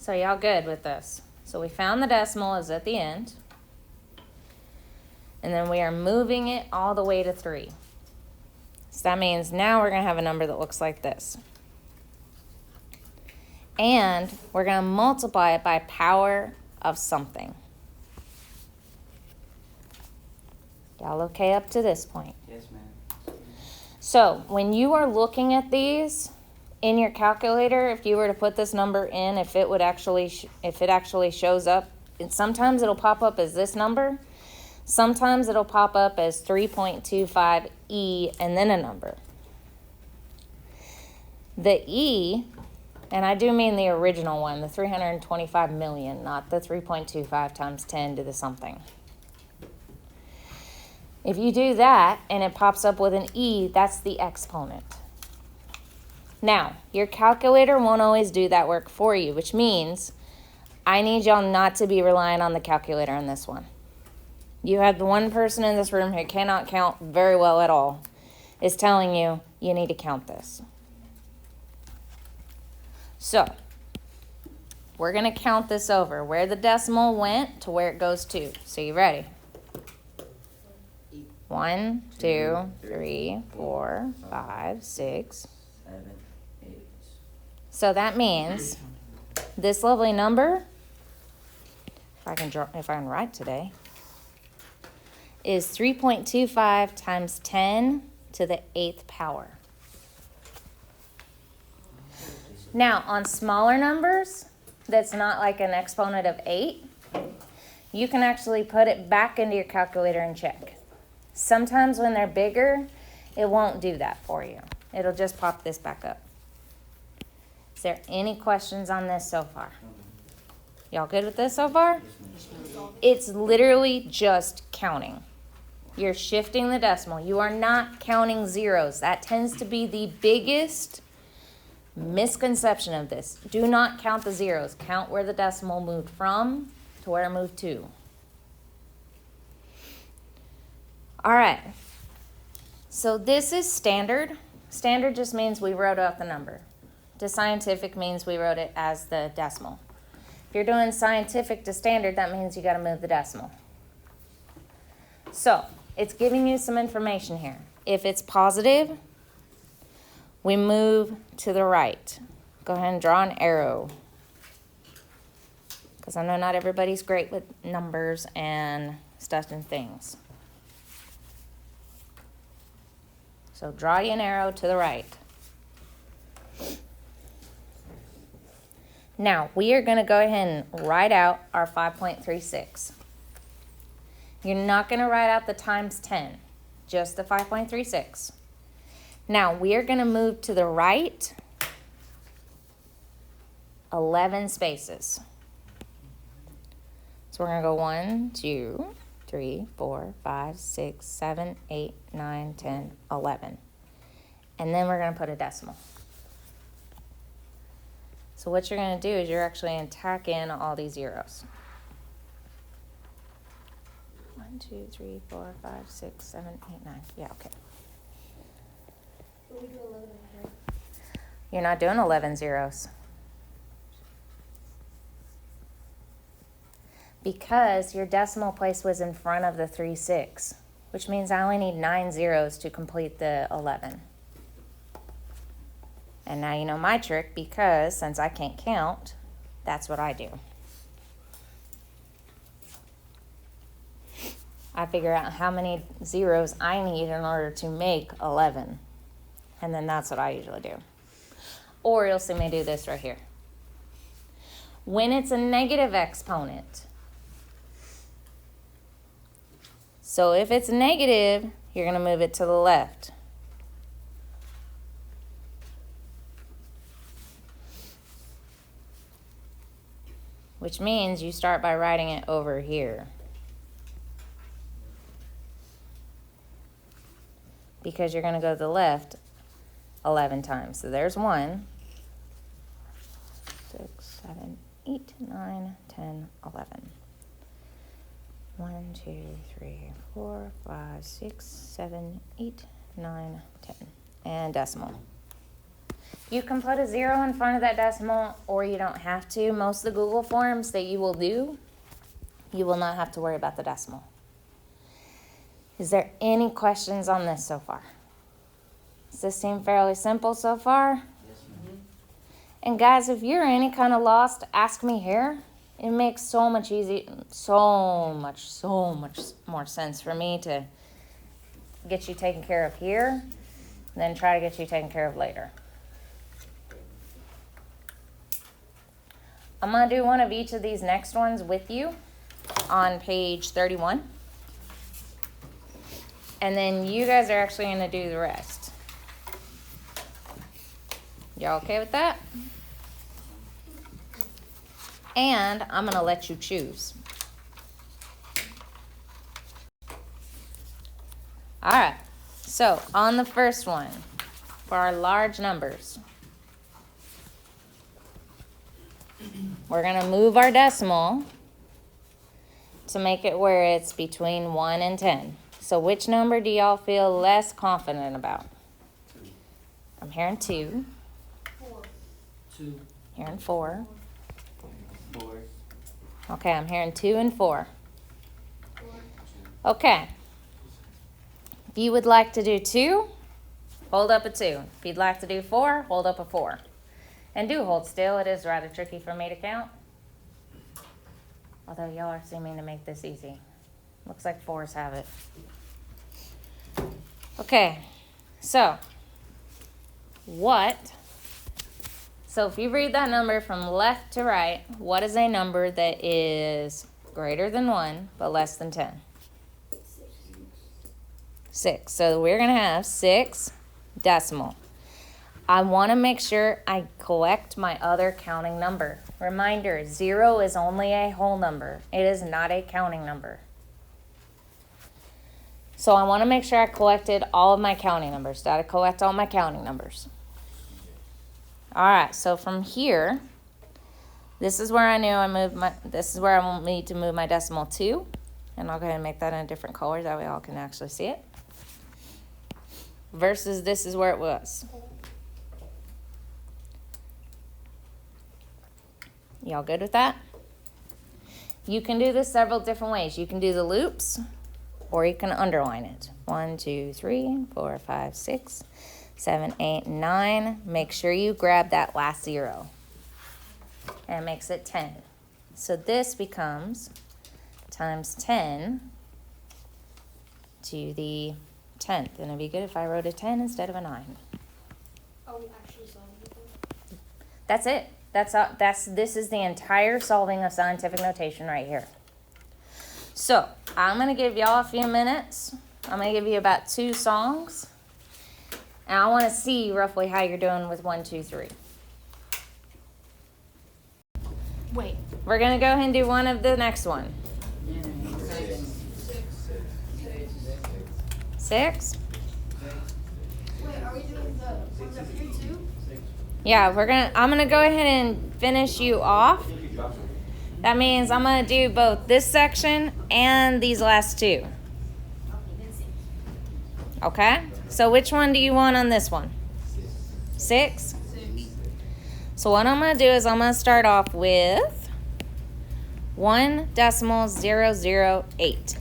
So y'all good with this? So we found the decimal is at the end. And then we are moving it all the way to 3. So that means now we're going to have a number that looks like this. And we're going to multiply it by power of something. Y'all okay up to this point? Yes, ma'am. So when you are looking at these in your calculator, if you were to put this number in, if it actually shows up, and sometimes it'll pop up as this number. Sometimes it'll pop up as 3.25E and then a number. The E, and I do mean the original one, the 325 million, not the 3.25 times 10 to the something. If you do that and it pops up with an E, that's the exponent. Now, your calculator won't always do that work for you, which means I need y'all not to be relying on the calculator on this one. You have the one person in this room who cannot count very well at all, is telling you, you need to count this. So, we're going to count this over, where the decimal went to where it goes to. So, you ready? 1, 2, 3, 4, 5, 6, 7, 8. So that means this lovely number, if I can write today, is 3.25 times 10 to the 8th power. Now, on smaller numbers, that's not like an exponent of 8, you can actually put it back into your calculator and check. Sometimes when they're bigger, it won't do that for you. It'll just pop this back up. Is there any questions on this so far? Y'all good with this so far? It's literally just counting. You're shifting the decimal. You are not counting zeros. That tends to be the biggest misconception of this. Do not count the zeros. Count where the decimal moved from to where it moved to. All right. So this is standard. Standard just means we wrote out the number. To scientific means we wrote it as the decimal. If you're doing scientific to standard, that means you got to move the decimal. So it's giving you some information here. If it's positive, we move to the right. Go ahead and draw an arrow. Because I know not everybody's great with numbers and stuff and things. So draw you an arrow to the right. Now, we are going to go ahead and write out our 5.36. You're not going to write out the times 10, just the 5.36. Now, we are going to move to the right 11 spaces. So we're going to go 1, 2, 3, 4, 5, 6, 7, 8, 9, 10, 11. And then we're going to put a decimal. So what you're going to do is you're actually going to tack in all these zeros. 1, 2, 3, 4, 5, 6, 7, 8, 9. Yeah, okay. But we do 11 here. You're not doing 11 zeros. Because your decimal place was in front of the 3, 6, which means I only need 9 zeros to complete the 11. And now you know my trick, because since I can't count, that's what I do. I figure out how many zeros I need in order to make 11. And then that's what I usually do. Or you'll see me do this right here. When it's a negative exponent, so if it's negative, you're going to move it to the left. Which means you start by writing it over here. Because you're going to go to the left 11 times. So there's 1, 6, 7, 8, 9, 10, 11. 1, 2, 3, 4, 5, 6, 7, 8, 9, 10. And decimal. You can put a 0 in front of that decimal, or you don't have to. Most of the Google forms that you will do, you will not have to worry about the decimal. Is there any questions on this so far? Does this seem fairly simple so far? Yes, ma'am. And guys, if you're any kind of lost, ask me here. It makes so much more sense for me to get you taken care of here than try to get you taken care of later. I'm going to do one of each of these next ones with you on page 31. And then you guys are actually going to do the rest. Y'all okay with that? And I'm going to let you choose. All right. So on the first one, for our large numbers, we're going to move our decimal to make it where it's between 1 and 10. So which number do y'all feel less confident about? I'm hearing 2. 2. Hearing 4. 4. Okay, I'm hearing 2 and 4. Okay. If you would like to do 2, hold up a 2. If you'd like to do 4, hold up a 4. And do hold still. It is rather tricky for me to count. Although y'all are seeming to make this easy. Looks like 4s have it. Okay, so so if you read that number from left to right, what is a number that is greater than 1 but less than 10? 6. So we're going to have 6 decimal. I want to make sure I collect my other counting number. Reminder, 0 is only a whole number. It is not a counting number. So I want to make sure I collected all of my counting numbers. Did I collect all my counting numbers? All right, so from here, this is where I knew this is where I need to move my decimal to. And I'll go ahead and make that in a different color. That way all can actually see it. Versus this is where it was. Y'all good with that? You can do this several different ways. You can do the loops, or you can underline it. 1, 2, 3, 4, 5, 6, 7, 8, 9. Make sure you grab that last 0. And it makes it 10. So this becomes times 10 to the 10th. And it'd be good if I wrote a 10 instead of a 9. Are we actually solving it? That's it. This is the entire solving of scientific notation right here. So I'm going to give y'all a few minutes. I'm going to give you about 2 songs. And I want to see roughly how you're doing with 1, 2, 3. Wait. We're going to go ahead and do one of the next one. 6? Wait, are we doing the ones up here too? Yeah, I'm going to go ahead and finish you off. That means I'm going to do both this section and these last 2. Okay? So which one do you want on this one? 6? So what I'm going to do is I'm going to start off with 1.008.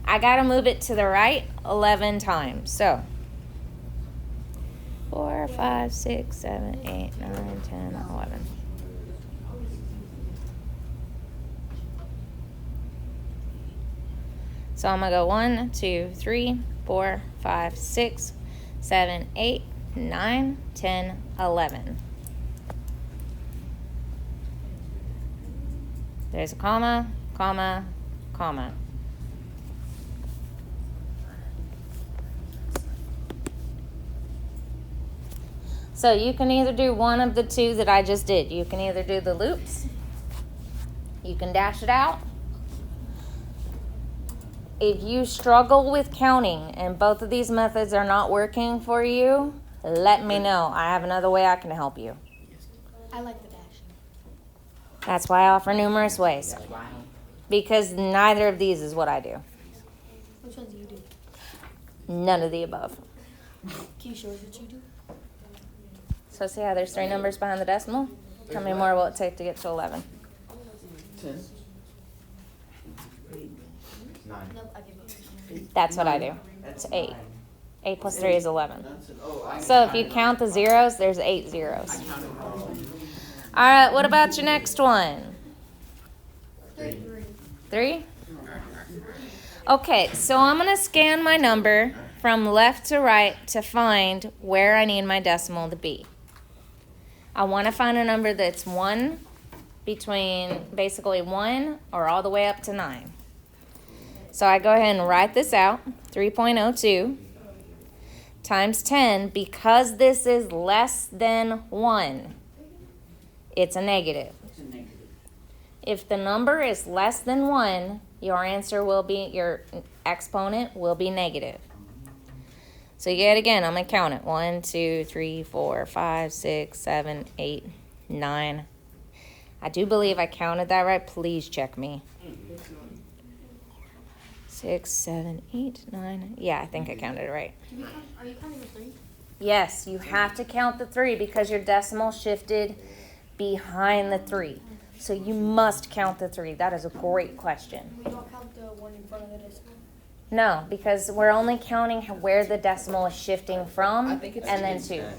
I got to move it to the right 11 times. So 4, 5, 6, 7, 8, 9, 10, 11. So I'm going to go 1, 2, 3, 4, 5, 6, 7, 8, 9, 10, 11. There's a comma, comma, comma. So you can either do one of the 2 that I just did. You can either do the loops. You can dash it out. If you struggle with counting and both of these methods are not working for you, let me know. I have another way I can help you. I like the dashing. That's why I offer numerous ways. Because neither of these is what I do. Which ones do you do? None of the above. Can you show us what you do? So see how there's 3 numbers behind the decimal? How many more will it take to get to 11? 10. 9. Nope, I give you. That's what I do. It's 8. 8 plus 3 is 11. That's it. Oh, I So if you count the zeros, there's 8 zeros. counted wrong. All right, what about your next one? 3. 3? Okay, so I'm going to scan my number from left to right to find where I need my decimal to be. I want to find a number that's 1 between basically 1 or all the way up to 9. So I go ahead and write this out, 3.02 times 10. Because this is less than 1, it's a negative. It's a negative. If the number is less than 1, your answer will be, your exponent will be negative. So yet again, I'm going to count it. 1, 2, 3, 4, 5, 6, 7, 8, 9. I do believe I counted that right. Please check me. 6, 7, 8, 9. Yeah, I think I counted it right. Are you counting the 3? Yes, you have to count the 3 because your decimal shifted behind the 3. So you must count the 3. That is a great question. We don't count the 1 in front of the decimal. No, because we're only counting where the decimal is shifting from, I think it's and then 10.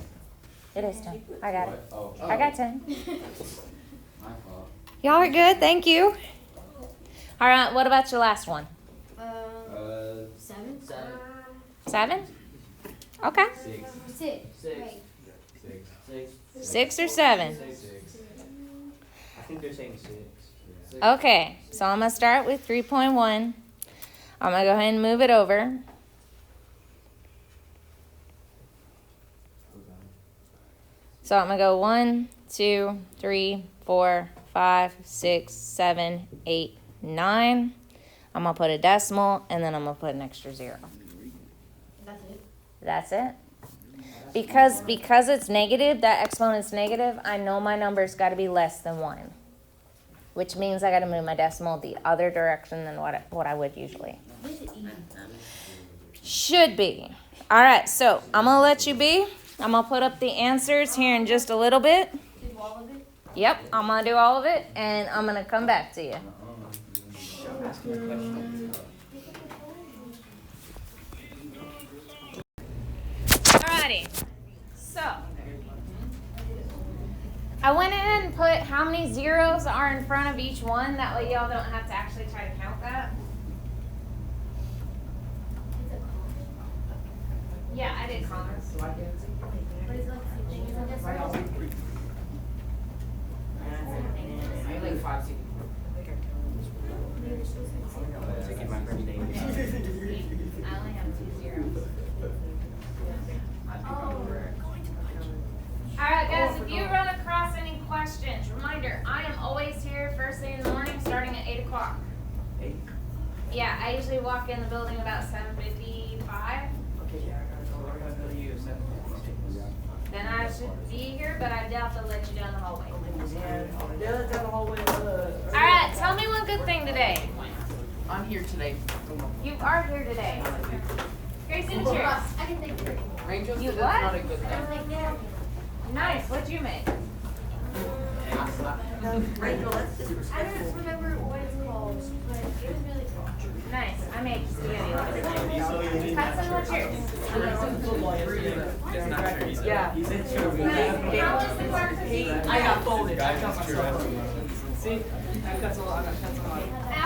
2. It is 10. I got it. Oh, I got 10. my fault. Y'all are good. Thank you. All right. What about your last one? 7? 7? Okay. 6. 6. Wait. 6. 6 or 7? 6. I think they're saying 6. Okay. So I'm gonna start with 3.1. I'm gonna go ahead and move it over. So I'm gonna go 1, 2, 3, 4, 5, 6, 7, 8, 9. I'm gonna put a decimal and then I'm gonna put an extra 0. That's it. That's it. Because it's negative, that exponent's negative, I know my number's gotta be less than 1. Which means I gotta move my decimal the other direction than what I would usually. This is easy. Should be. All right, so I'm gonna let you be. I'm gonna put up the answers here in just a little bit. Do all of it? Yep, I'm gonna do all of it, and I'm gonna come back to you. Alrighty, so I went ahead and put how many zeros are in front of each one. That way y'all don't have to actually try to count that. Yeah, I did commas. What is like the thing? Is it this one? Like 5 seconds. Taking my birthday. I only have 2 zeros. Alright guys, if you run across any questions, reminder, I am always here first thing in the morning starting at 8 o'clock. 8. Yeah, I usually walk in the building about 7:55. Okay, yeah, I gotta go. I gotta go to you. 7. Then I should be here, but I doubt they'll let you down the hallway. Yeah, down the hallway. Alright, tell me one good thing today. I'm here today. You are here today. Gracie, cheers. I can take 3. Rangel You said what? that's not a good I thing. was like, yeah. Nice, what'd you make? Rangel, that's I don't remember what it's called, but it was really cool. Nice, I made spaghetti. Have some more cheers. Yeah. He said sure. How was the barbecue? I got folded. I got myself. See? I got some. I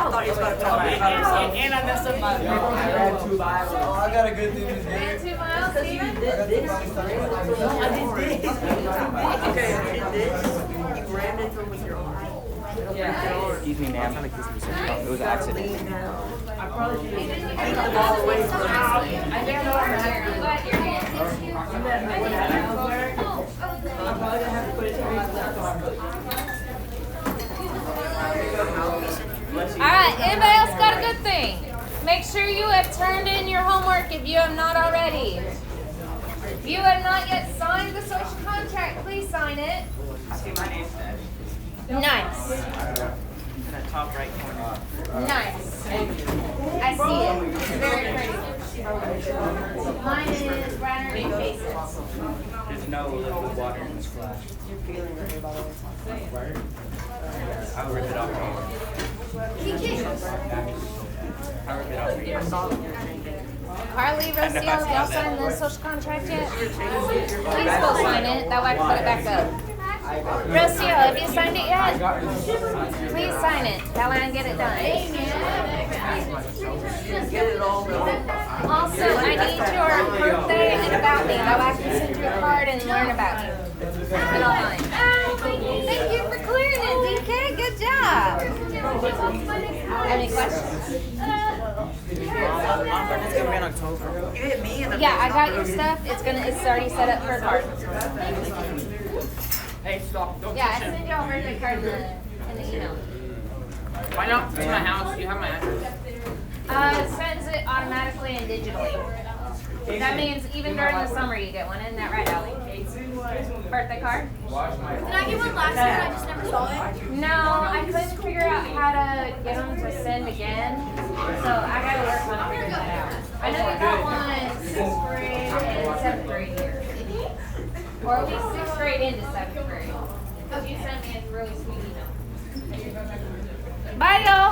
thought he was about to talk about it. And I messed up my. I ran 2 miles. Oh, I got a good thing to Ran do. 2 miles, Steven? I got the funny stuff. Okay, I did this. You rammed into him with your arm. Yeah. Excuse me, ma'am. It was an accident. I probably should have taken the ball away from him. I'm glad you're here. I'm probably gonna have to put it straight left arm. Alright, anybody else got a good thing? Make sure you have turned in your homework if you have not already. If you have not yet signed the social contract, please sign it. I see my name's there. Nice. In the top right corner. Nice. I see it. It's very pretty. Mine is right underneath faces. There's No liquid water in the splash. You're feeling right by the way. I'll rip it off right here. I'll rip it off right here. Carly, Rocio, have y'all signed the social contract yet? Please go sign it. That way I can put it back up. Rocio, have you signed it yet? Please sign it. That way I can get it done. Also, I need your birthday and about me. That way I can send you a card and learn about you. And online. Thank you for clearing it, DK. Good job. Have any questions? My birthday's gonna be in October. You hit me in the Yeah, I got your stuff. It's already set up for a card. Hey, stop. Don't Yeah, I touch him. sent y'all a birthday card in the email. Why not? To my house. You have my address. It sends it automatically and digitally. That means even during the summer you get one. Isn't that right, Allie? Birthday card? Did I get one last year? I just never saw it. No, I couldn't figure out how to get them to send again. So I gotta work on figuring that out. I know you got one 6th grade and 7th grade here. Or at least 6th grade into 7th grade. Because you sent me a really sweet email. Bye, y'all.